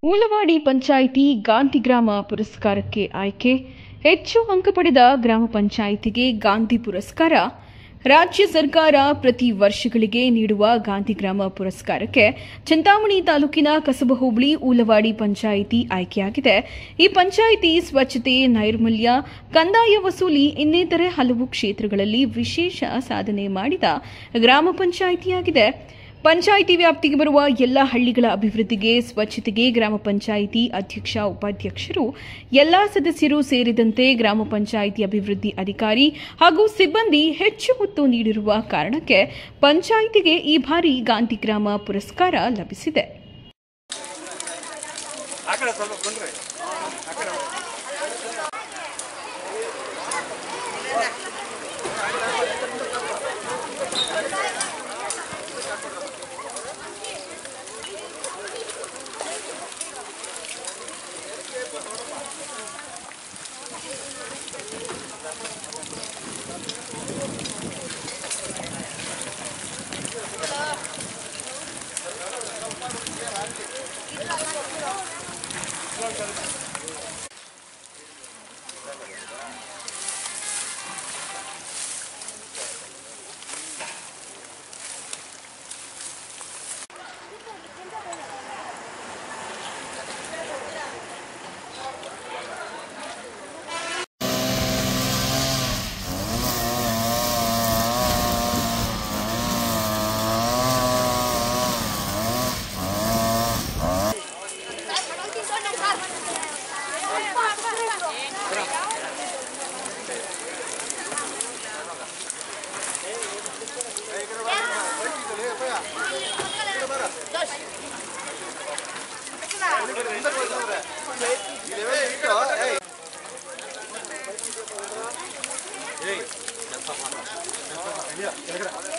ಉಳವಾಡಿ ಪಂಚಾಯಿತಿ ಗಾಂಧಿಗ್ರಾಮ ಪುರಸ್ಕಾರಕ್ಕೆ ಆಯ್ಕೆ. ಹೆಚ್ಚು ಅಂಕ ಪಡೆದ ಗ್ರಾಮ ಪಂಚಾಯಿತಿಗೆ ಗಾಂಧಿ ಪುರಸ್ಕಾರ. ರಾಜ್ಯ ಸರ್ಕಾರ ಪ್ರತಿ ವರ್ಷಗಳಿಗೆ ನೀಡುವ ಗಾಂಧಿಗ್ರಾಮ ಪುರಸ್ಕಾರಕ್ಕೆ ಚಿಂತಾಮಣಿ ತಾಲೂಕಿನ ಕಸಬಾ ಹೋಬಳಿ ಉಳವಾಡಿ ಪಂಚಾಯಿತಿ ಆಯ್ಕೆಯಾಗಿದೆ. ಈ ಪಂಚಾಯಿತಿ ಸ್ವಚ್ಛತೆ, ನೈರ್ಮಲ್ಯ, ಕಂದಾಯ ವಸೂಲಿ ಇನ್ನಿತರೆ ಹಲವು ಕ್ಷೇತ್ರಗಳಲ್ಲಿ ವಿಶೇಷ ಸಾಧನೆ ಮಾಡಿದ ಗ್ರಾಮ ಪಂಚಾಯಿತಿಯಾಗಿದೆ. ಪಂಚಾಯಿತಿ ವ್ಯಾಪ್ತಿಗೆ ಬರುವ ಎಲ್ಲ ಹಳ್ಳಿಗಳ ಅಭಿವೃದ್ಧಿಗೆ, ಸ್ವಚ್ಛತೆಗೆ ಗ್ರಾಮ ಪಂಚಾಯಿತಿ ಅಧ್ಯಕ್ಷ, ಉಪಾಧ್ಯಕ್ಷರು, ಎಲ್ಲಾ ಸದಸ್ಯರು ಸೇರಿದಂತೆ ಗ್ರಾಮ ಪಂಚಾಯಿತಿ ಅಭಿವೃದ್ಧಿ ಅಧಿಕಾರಿ ಹಾಗೂ ಸಿಬ್ಬಂದಿ ಹೆಚ್ಚು ಒತ್ತು ನೀಡಿರುವ ಕಾರಣಕ್ಕೆ ಪಂಚಾಯಿತಿಗೆ ಈ ಬಾರಿ ಗಾಂಧಿಗ್ರಾಮ ಪುರಸ್ಕಾರ ಲಭಿಸಿದೆ. Hey,